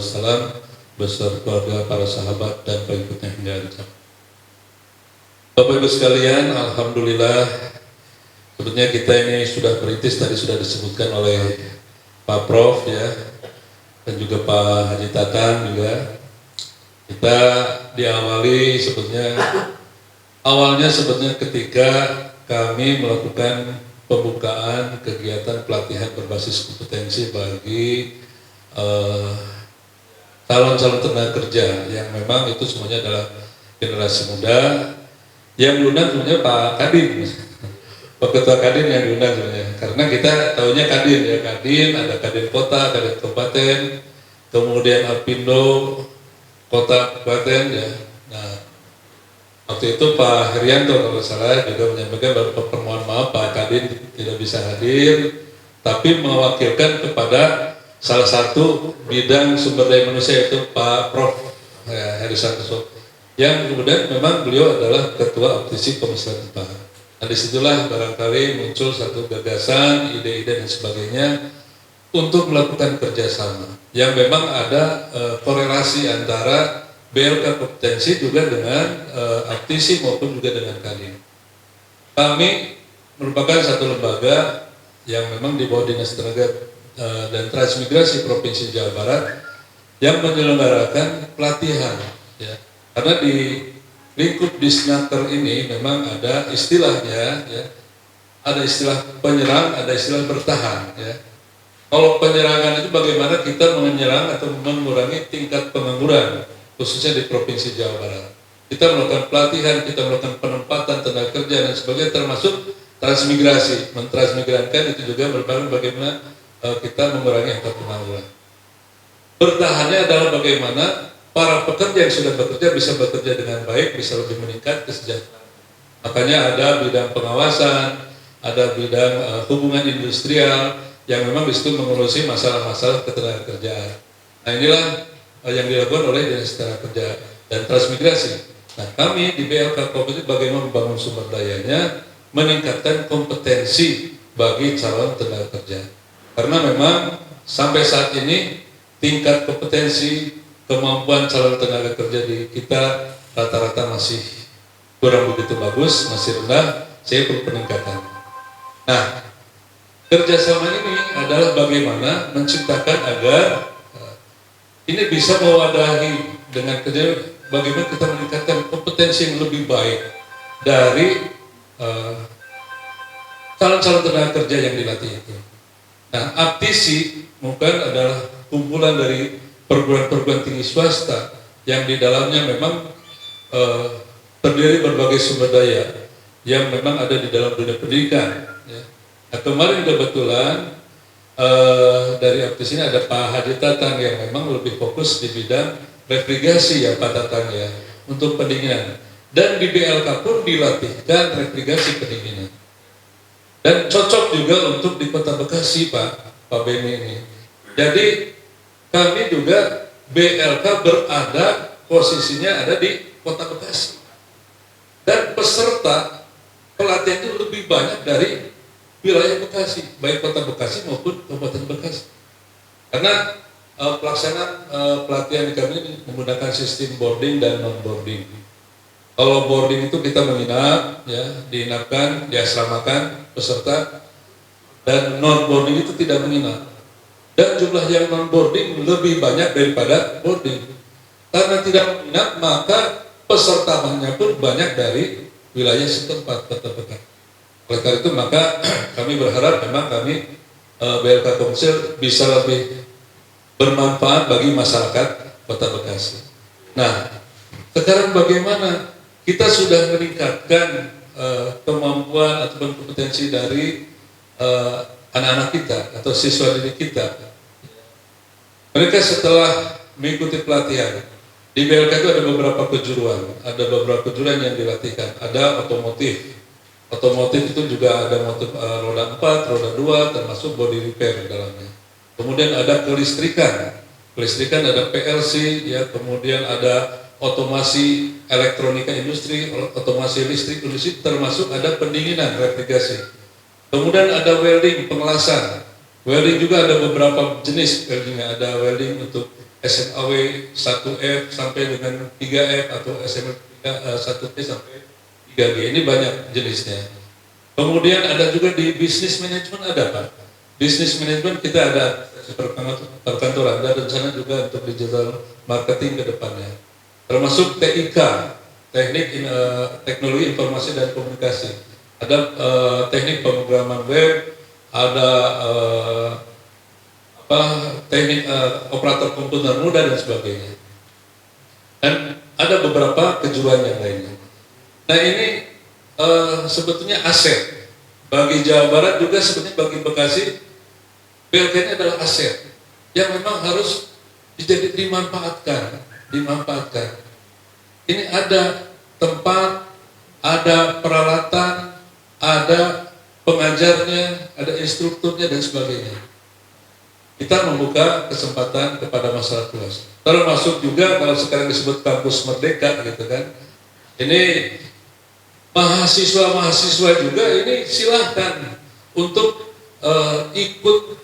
beserta keluarga, para sahabat dan pengikutnya hingga hari kiamat. Bapak Ibu sekalian, alhamdulillah sebetulnya kita ini sudah berintis, tadi sudah disebutkan oleh Pak Prof ya dan juga Pak Haji Tatang juga. Kita diawali awalnya sebetulnya ketika kami melakukan pembukaan kegiatan pelatihan berbasis kompetensi bagi calon-calon tenaga kerja yang memang itu semuanya adalah generasi muda yang diundang sebenarnya Pak Kadin, Pak Ketua Kadin yang diundang sebenarnya, karena kita tahunya Kadin ya, Kadin ada Kadin Kota, Kadin Kabupaten, kemudian Alpindo Kota Kabupaten ya. Nah, waktu itu Pak Herianto kalau salah juga menyampaikan permohonan maaf Pak Kadin tidak bisa hadir, tapi mewakilkan kepada salah satu bidang sumber daya manusia yaitu Pak Prof ya, Heri Santoso, yang kemudian memang beliau adalah Ketua Aptisi Komisi Upah. Nah disitulah barangkali muncul satu gagasan, ide-ide dan sebagainya untuk melakukan kerjasama yang memang ada korelasi antara BLK kompetensi juga dengan Aptisi maupun juga dengan Kadin. Kami merupakan satu lembaga yang memang di bawah Dinas Tenaga dan Transmigrasi Provinsi Jawa Barat yang menyelenggarakan pelatihan ya. Karena di lingkup Disnaker ini memang ada istilahnya ya, ada istilah penyerang, ada istilah bertahan ya. Kalau penyerangan itu bagaimana kita menyerang atau mengurangi tingkat pengangguran khususnya di Provinsi Jawa Barat. Kita melakukan pelatihan, kita melakukan penempatan tenaga kerja dan sebagainya, termasuk transmigrasi, mentransmigrankan itu juga merupakan bagaimana kita mengurangi angka pengangguran. Bertahannya adalah bagaimana para pekerja yang sudah bekerja bisa bekerja dengan baik, bisa lebih meningkat kesejahteraan. Makanya ada bidang pengawasan, ada bidang hubungan industrial yang memang disitu mengurusi masalah-masalah ketenagakerjaan. Nah inilah yang dilakukan oleh Dinas Tenaga Kerja dan Transmigrasi. Nah kami di BLK Kompetensi bagaimana membangun sumber dayanya, meningkatkan kompetensi bagi calon tenaga kerja. Karena memang sampai saat ini tingkat kompetensi kemampuan calon tenaga kerja di kita rata-rata masih kurang begitu bagus, masih rendah, saya perlu peningkatan. Nah, kerjasama ini adalah bagaimana menciptakan agar ini bisa mewadahi dengan kerja, bagaimana kita meningkatkan kompetensi yang lebih baik dari calon-calon tenaga kerja yang dilatih itu. Nah, Aptisi bukan adalah kumpulan dari perguruan-perguruan tinggi swasta yang di dalamnya memang terdiri berbagai sumber daya yang memang ada di dalam dunia pendidikan. Ya. Nah, kemarin kebetulan dari Aptisi ini ada Pak Haji Tatang yang memang lebih fokus di bidang refrigerasi ya Pak Tatang ya untuk pendinginan. Dan di BLK pun dilatihkan refrigerasi pendinginan. Dan cocok juga untuk di Kota Bekasi Pak Beni ini. Jadi kami juga BLK berada posisinya ada di Kota Bekasi. Dan peserta pelatihan itu lebih banyak dari wilayah Bekasi, baik Kota Bekasi maupun Kabupaten Bekasi. Karena pelaksanaan pelatihan kami menggunakan sistem boarding dan non-boarding. Kalau boarding itu kita menginap, ya, diinapkan, diasramakan peserta, dan non-boarding itu tidak menginap. Dan jumlah yang non-boarding lebih banyak daripada boarding. Karena tidak menginap, maka pesertanya pun banyak dari wilayah setempat, kota-kota. Oleh karena itu, maka kami berharap memang kami BLK Komsel bisa lebih bermanfaat bagi masyarakat Kota Bekasi. Nah, sekarang bagaimana kita sudah meningkatkan kemampuan ataupun kompetensi dari anak-anak kita atau siswa didik kita. Mereka setelah mengikuti pelatihan, di BLK itu ada beberapa kejuruan yang dilatihkan. Ada otomotif itu juga ada motif roda 4, roda 2, termasuk body repair di dalamnya. Kemudian ada kelistrikan ada PLC, ya, kemudian ada otomasi elektronika industri, otomasi listrik industri, termasuk ada pendinginan refrigerasi. Kemudian ada welding, pengelasan. Welding juga ada beberapa jenis weldingnya. Ada welding untuk SMAW 1F sampai dengan 3F atau SMAW 1T sampai 3G. Ini banyak jenisnya. Kemudian ada juga di bisnis manajemen ada, Pak. Bisnis manajemen kita ada perkantoran, ada rencana juga untuk digital marketing ke depannya. Termasuk TIK, teknologi informasi dan komunikasi. Ada teknik pemrograman web, ada teknik operator komputer muda dan sebagainya. Dan ada beberapa kejuruan yang lainnya. Nah ini sebetulnya aset bagi Jawa Barat, juga sebetulnya bagi Bekasi. BLK ini adalah aset yang memang harus dimanfaatkan. Ini ada tempat, ada peralatan, ada pengajarnya, ada instrukturnya dan sebagainya. Kita membuka kesempatan kepada masyarakat luas. Termasuk juga kalau sekarang disebut kampus merdeka gitu kan. Ini mahasiswa juga ini silahkan untuk ikut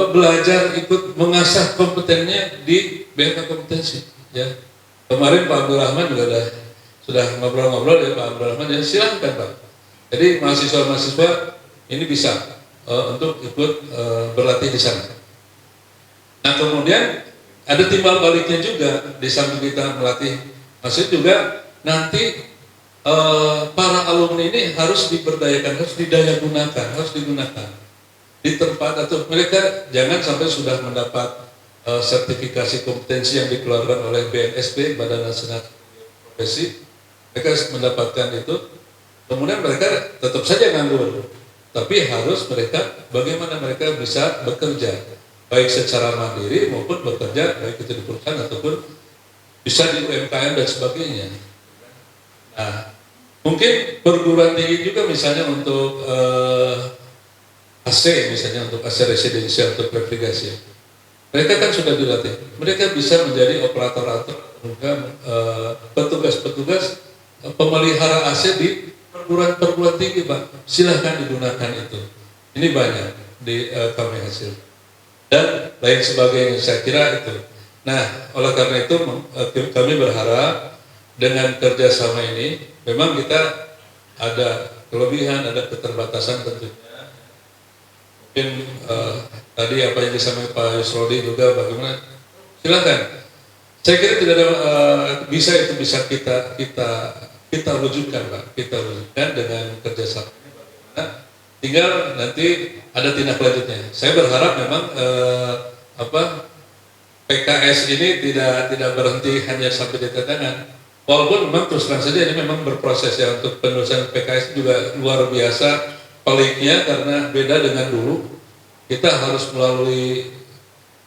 belajar, ikut mengasah kompetennya di BLK kompetensi. Ya. Kemarin Pak Abdul Rahman juga sudah ngobrol-ngobrol dengan Pak Abdul Rahman, ya silahkan Pak. Jadi mahasiswa-mahasiswa ini bisa untuk ikut berlatih di sana. Nah kemudian ada timbal baliknya juga, di samping kita melatih mahasiswa juga nanti para alumni ini harus diberdayakan, harus digunakan di tempat, atau mereka jangan sampai sudah mendapat sertifikasi kompetensi yang dikeluarkan oleh BNSP, Badan Nasional Profesi, mereka mendapatkan itu, kemudian mereka tetap saja nganggur, tapi harus bagaimana mereka bisa bekerja, baik secara mandiri maupun bekerja baik itu di perusahaan ataupun bisa di UMKM dan sebagainya. Nah, mungkin perguruan tinggi juga misalnya untuk AC, misalnya untuk AC residensial atau refrigerasi. Mereka kan sudah dilatih, mereka bisa menjadi operator-operator, petugas-petugas pemelihara AC di perguruan tinggi, Pak. Silahkan digunakan itu. Ini banyak di kami hasil. Dan lain sebagainya, saya kira itu. Nah, oleh karena itu kami berharap dengan kerjasama ini, memang kita ada kelebihan, ada keterbatasan tentunya. Mungkin tadi apa yang disampaikan Pak Yusrodi juga bagaimana, silakan. Saya kira tidak ada bisa kita wujudkan, Pak. Kita wujudkan dengan kerjasama. Nah, tinggal nanti ada tindak lanjutnya. Saya berharap memang PKS ini tidak berhenti hanya sampai di tangan. Walaupun memang terus terang saja ini memang berproses ya, untuk penulisan PKS juga luar biasa peliknya, karena beda dengan dulu. Kita harus melalui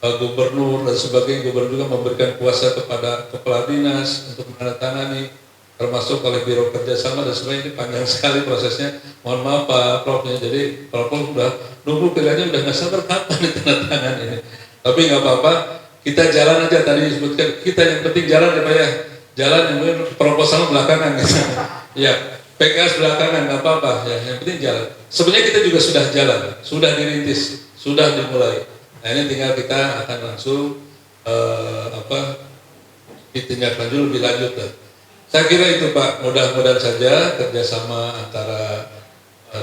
gubernur dan sebagainya. Gubernur juga memberikan kuasa kepada kepala dinas untuk menandatangani, termasuk oleh biro kerjasama dan sebagainya. Ini panjang sekali prosesnya. Mohon maaf Pak Prof ya. Jadi Prof udah nunggu, kiranya udah nggak sabar kapan ditandatangan ini. Tapi nggak apa-apa, kita jalan aja. Tadi disebutkan kita yang penting jalan ya Pak ya. Jalan yang proposal belakangan gitu. Ya, PKS belakangan nggak apa-apa ya. Yang penting jalan. Sebenarnya kita juga sudah jalan, sudah dirintis, sudah dimulai. Nah ini tinggal kita akan langsung ditindaklanjuti lebih lanjut. Saya kira itu Pak, mudah-mudahan saja kerjasama antara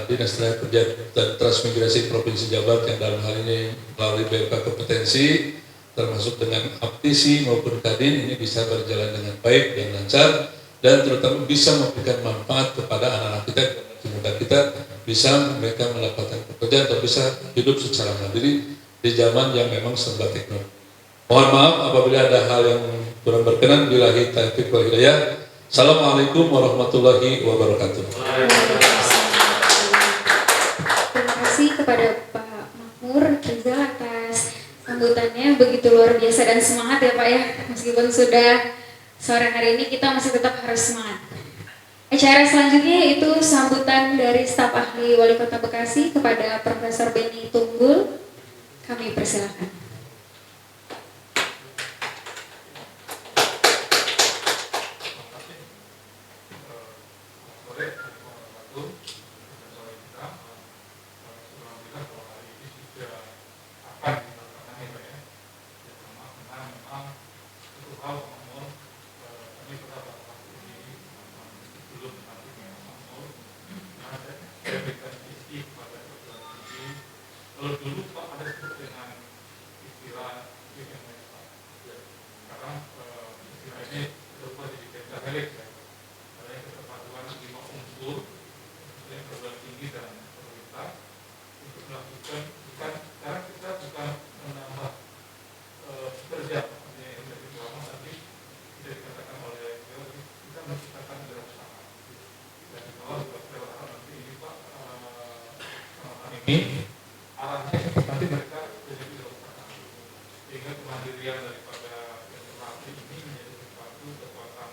Dinas Tenaga Kerja dan Transmigrasi Provinsi Jawa Barat yang dalam hal ini melalui BLK kompetensi, termasuk dengan Aptisi maupun Kadin, ini bisa berjalan dengan baik dan lancar, dan terutama bisa memberikan manfaat kepada anak-anak kita, muda kita, bisa mereka mendapatkan pekerjaan atau bisa hidup secara mandiri di zaman yang memang serba teknologi. Mohon maaf apabila ada hal yang kurang berkenan, billahi taufiq wal hidayah. Assalamualaikum warahmatullahi wabarakatuh. Terima kasih kepada Pak Makmur Rizal atas sambutannya begitu luar biasa dan semangat ya Pak ya. Meskipun sudah sore hari ini kita masih tetap harus semangat. Acara selanjutnya itu sambutan dari staf ahli Wali Kota Bekasi kepada Profesor Beni Tunggul. Kami persilakan. Kalau dulu Pak ada sebut dengan istilah sekarang istilah ini berubah jadi pentahelix ya. Ada yang kesepakatan 5 unsur yang perguruan tinggi dan pemerintah untuk melakukan sekarang kita bukan menambah kerja yang dari lama tapi tidak dikatakan oleh kita menciptakan wirausaha dan di bawah wirausaha nanti ini Pak ini arahnya nanti mereka jadi wirausaha sehingga kemandirian daripada yang terlatih ini menjadi sesuatu kekuatan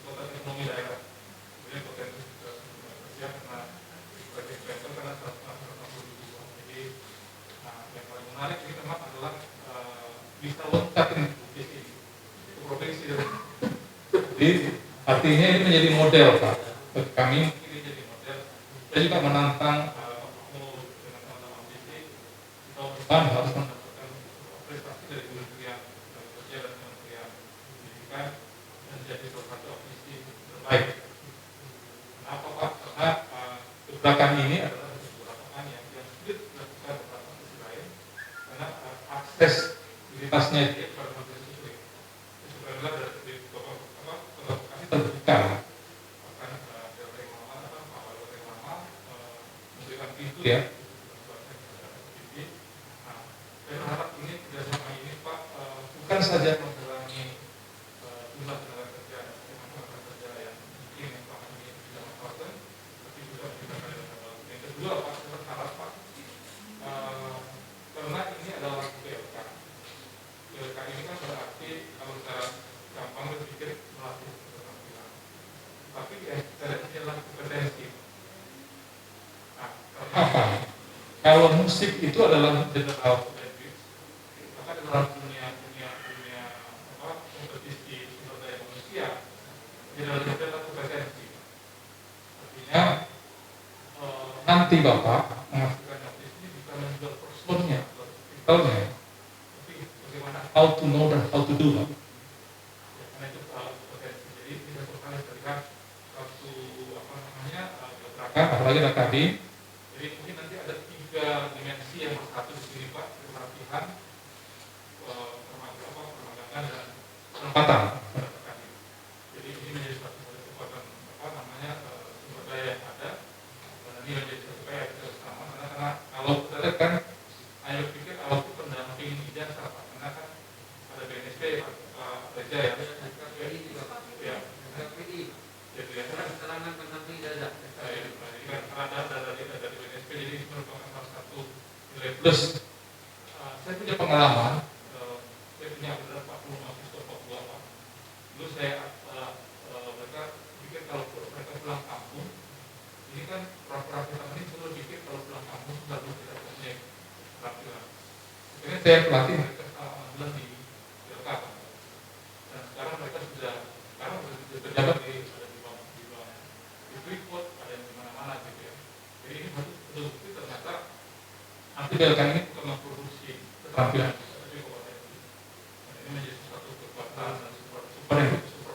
ekonomi daerah. Kemudian potensi juga kerja karena proyek investor karena 180.000. Jadi yang paling menarik ini memang adalah bisa loncat ini itu provinsi. Jadi artinya ini menjadi model Pak. Bagi kami ini jadi model. Kita juga menantang depan harus mendapatkan prestasi dari Kementerian Kerja dan Kementerian Pendidikan dan jadi salah satu ofisi terbaik. Kenapa Pak? Karena gebrakan ini adalah gebrakan yang sulit dilakukan beberapa sisi lain karena aksesibilitasnya dia kepada masyarakat sulit. Sebenarnya dari Bapak Bekasi terbuka, bahkan dari lama Pak Wali lama memberikan pintu ya. Saya berharap ini kerjasama ini Pak bukan saja mengurangi jumlah tenaga kerja yang mungkin yang Pak ini tidak manfaatkan, tapi juga kita akan. Yang kedua Pak, saya berharap Pak karena ini adalah PLK. PLK ini kan berarti kalau secara gampang berpikir melatih keterampilan, tapi saya ini adalah kompetensi. Nah, kenapa? Kalau musik itu adalah general dalam dunia kompetisi sumber daya manusia adalah kompetensi. Artinya nanti Bapak menghasilkan notis ini bisa menjual personnya atau titelnya, tapi bagaimana how to know dan how to do Pak. Ya, karena itu kompetensi. Jadi kita sekali terlihat satu gebrakan apalagi ada tadi. Jadi mungkin nanti ada 3 dimensi yang bersatu di sini Pak, pelatihan, permagangan dan penempatan. Jadi ini menjadi satu kekuatan sumber daya yang ada dan ini menjadi satu kaya kita bersama karena kalau kita lihat kan hanya berpikir awal itu pendamping ijazah Pak, karena kan ada BNSP Pak Reza ya, ya, jadi keterangan pendamping ijazah. Jadi kan ada dari BNSP jadi merupakan salah satu nilai plus. Saya punya pengalaman. Saya punya beberapa 40 mahasiswa Papua Pak. Dulu saya mereka pikir kalau mereka pulang kampung, ini kan pra-pra kita ini selalu pikir kalau pulang kampung lalu tidak punya keterampilan. Akhirnya saya pelatih mereka alhamdulillah di Jakarta. Dan sekarang mereka sudah berjabat di Freeport, ada yang di mana-mana gitu ya. Jadi ini betul-betul ternyata nanti belakang ini bukan memproduksi keterampilan. Ini menjadi suatu kekuatan dan super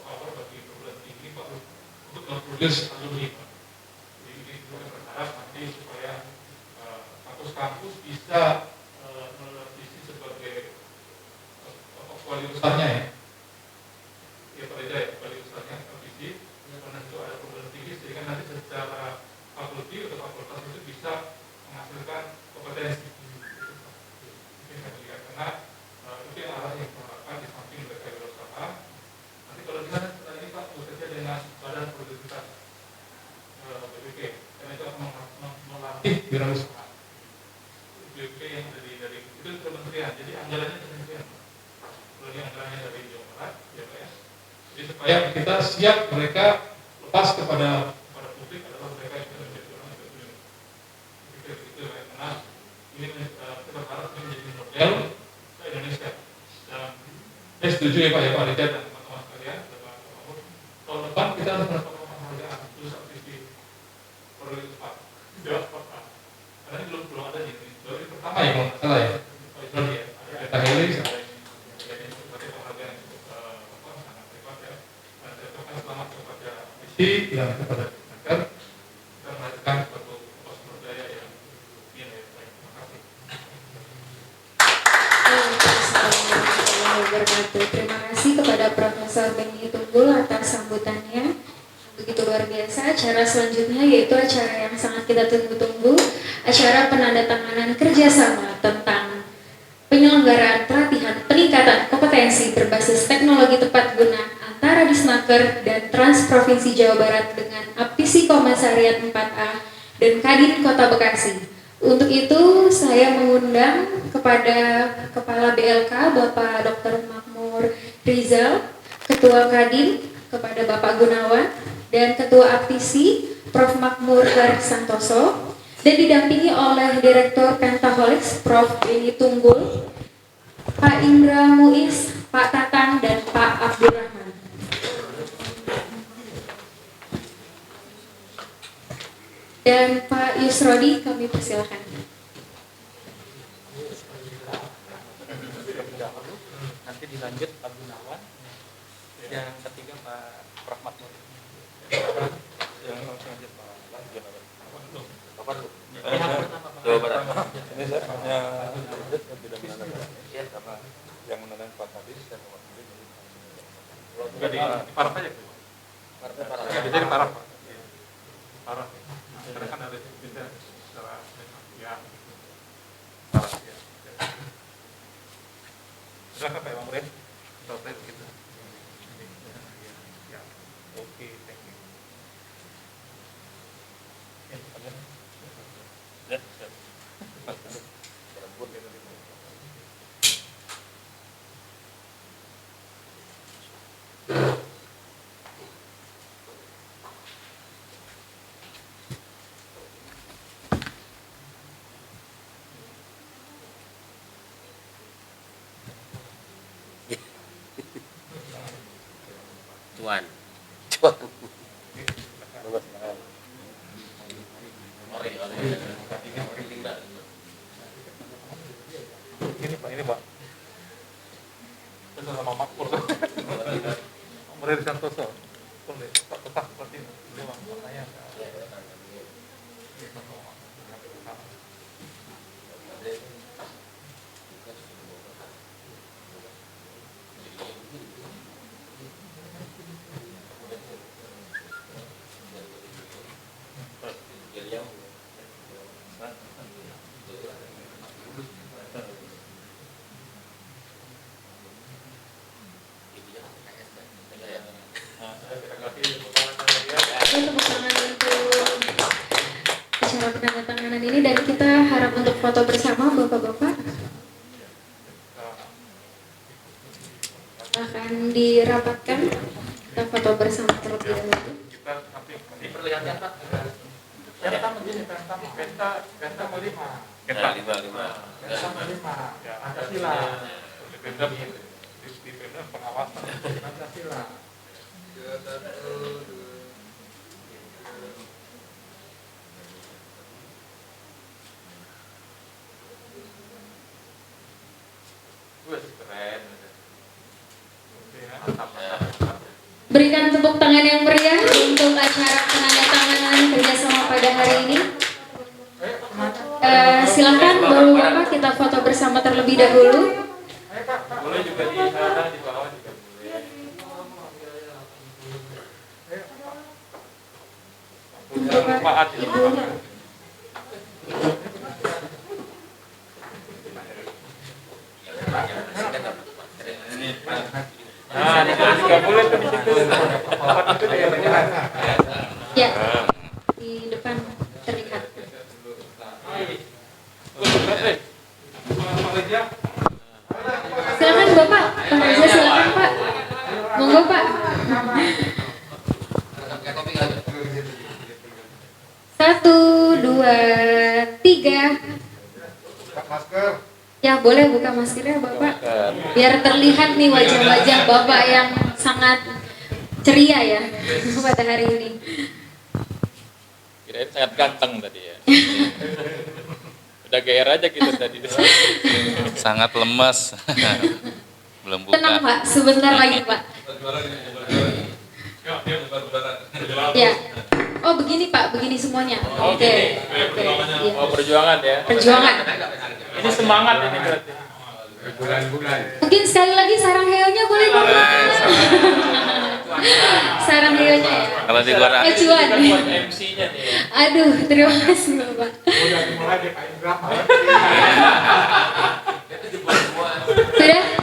power bagi perguruan tinggi Pak untuk memproduksi alumni Pak. Jadi ini kita berharap nanti supaya kampus-kampus bisa mengisi sebagai kuali besarnya ya. Ya Pak Reza ya, kuali besarnya visi karena itu ada perguruan tinggi sehingga nanti secara fakulti atau fakultas itu bisa menghasilkan kompetensi. Karena itu yang arah yang diharapkan di samping mereka berusaha. Nanti kalau di sana setelah ini Pak wirausaha. BPP yang dari itu kementerian, jadi anggarannya kementerian. Lalu anggarannya dari Jawa Barat, ya Pak ya. Jadi supaya kita siap mereka lepas kepada publik adalah mereka yang menjadi orang yang berbeda. Itu karena ini kita berharap ini menjadi model Indonesia. Dan saya setuju ya Pak Richard dan teman-teman sekalian, tahun depan kita harus mendapatkan penghargaan khusus aktivis prioritas 4. Tidak apa-apa. Karena ini belum ada di Indonesia. Ini pertama ya kalau nggak salah ya. Sorry ya. Ada Helix, ada ini sebagai penghargaan sangat hebat ya. Dan saya ucapkan selamat kepada misi dan kepada Dinaker. Kita melahirkan suatu sumber daya yang ini ya. Terima kasih. Terima kasih kepada Profesor Beni Tunggul atas sambutannya. Begitu luar biasa. Acara selanjutnya yaitu acara yang sangat kita tunggu-tunggu, acara penandatanganan kerjasama tentang penyelenggaraan pelatihan peningkatan kompetensi berbasis teknologi tepat guna antara Disnaker dan Trans Provinsi Jawa Barat dengan Aptisi Komisariat 4A dan Kadin Kota Bekasi. Untuk itu saya mengundang kepada Kepala BLK Bapak Dr. Makmur Rizal, Ketua Kadin kepada Bapak Gunawan, dan Ketua Aptisi Prof. Makmur Santoso, dan didampingi oleh Direktur Pentaholix Prof. Beni Tunggul, Pak Indra Muiz, Pak Tatang, dan Pak Abdurrahman. Dan Pak Yusrodi kami persilakan. Nanti dilanjut Pak Gunawan, yang ketiga Pak Prof. Makmur. Yang selanjutnya Pak Jawa Barat. Ini saya hanya tidak menandakan. Yang menandakan Pak Kadis dan Pak Kadis. Enggak di paraf aja. Paraf. Jadi paraf. Paraf. Karena kan ada kita secara ya. Paraf ya. Silakan Pak Murid. Sampai kita. Ya. Oke, thank you. Ya, siap. Tuan. Ini Pak. Itu sama Makmur. Makmur Santoso. Boleh Pak tetap seperti ini. Beliau maknanya. Tepuk tangan untuk acara penandatanganan ini, dan kita harap untuk foto bersama Bapak-bapak. Akan dirapatkan, kita foto bersama terlebih dahulu. Kita nanti diperlihatkan Pak. Penta begini, penta 5. Penta 5. Ya, Pancasila. Di Penta di Penta pengawasan Pancasila. Keren. Berikan tepuk tangan yang meriah untuk acara penandatanganan kerjasama pada hari ini. Silakan Bapak-bapak kita foto bersama terlebih dahulu. Boleh juga di sana di bawah juga boleh. Untuk Pak Ibu. Nah, juga boleh tuh di situ. Ya, di depan terlihat. Pak Reza. Silakan Bapak, Pak Reza silakan Pak. Monggo Pak. 1, 2, 3. Ya boleh buka maskernya Bapak. Biar terlihat nih wajah-wajah Bapak yang sangat ceria ya pada hari ini. Kirain sangat ganteng tadi ya. Udah GR aja kita tadi. Sangat lemes. Belum buka. Tenang Pak, sebentar lagi Pak. Ya. Oh begini Pak, begini semuanya. Oke. Iya. Oh perjuangan ya. Perjuangan. Ini semangat ini berarti. Mungkin sekali lagi sarang heonya boleh Bapak. Sarang heonya ya. Kalau di luar Cuan. Kan buat MC-nya nih. Aduh, terima kasih Bapak. Udah dimulai DKI drama.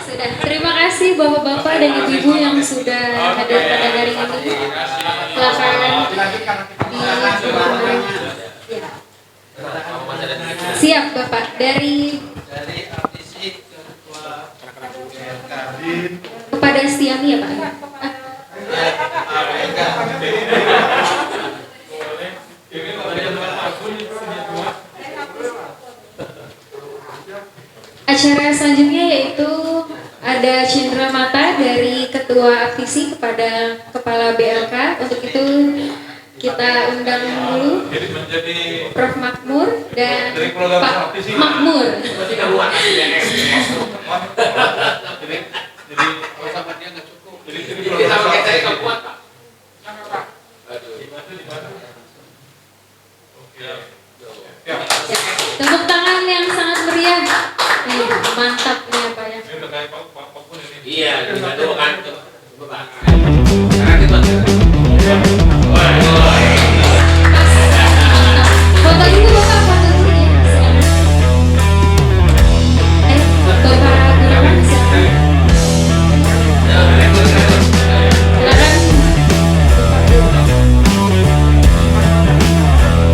Sudah. Terima kasih Bapak-bapak dan Ibu-ibu yang sudah hadir pada hari ini. Silakan Siap Bapak. Dari kepada Stiani ya Pak. Acara selanjutnya yaitu ada cindera mata dari Ketua Aptisi kepada Kepala BLK. Untuk itu kita undang dulu Prof. Makmur dan Pak Makmur. Tepuk tangan yang sangat meriah. Mantap nih apa ya? Iya, itu kan. Foto dulu Bapak, foto dulu ya. Bapak Gunawan silakan.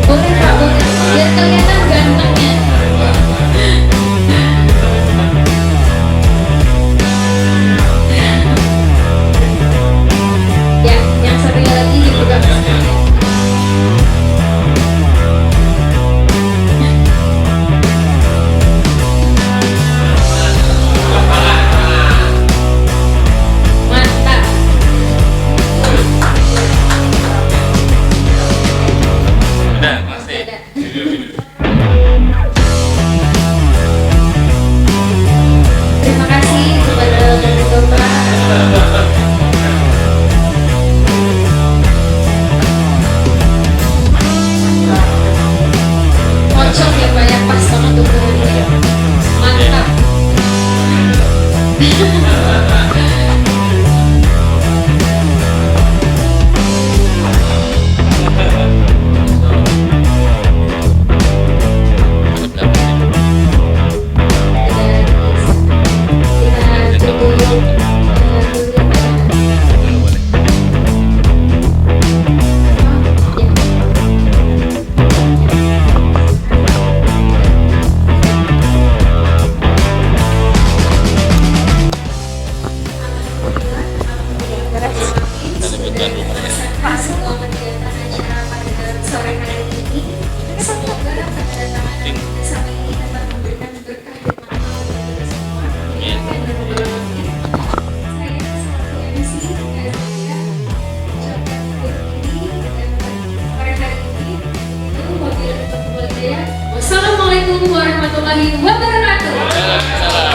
Boleh Pak, boleh. Biar kelihatan gantengnya. Ya, yang satu lagi dibuka maskernya. Mantap. Udah, masih. Terima kasih kepada Bapak. Kocok ya Pak ya, pas banget ukurannya. Mantap. Kita tunggu semua kegiatan acara pada sore hari ini. Semoga kedatangan bersama ini dapat memberikan berkah dan manfaat bagi kita semua. Amin. Saya selaku MC dan saya ucapkan diri pada hari ini. Itu wabillahi taufiq wal hidayah. Wassalamualaikum warahmatullahi wabarakatuh.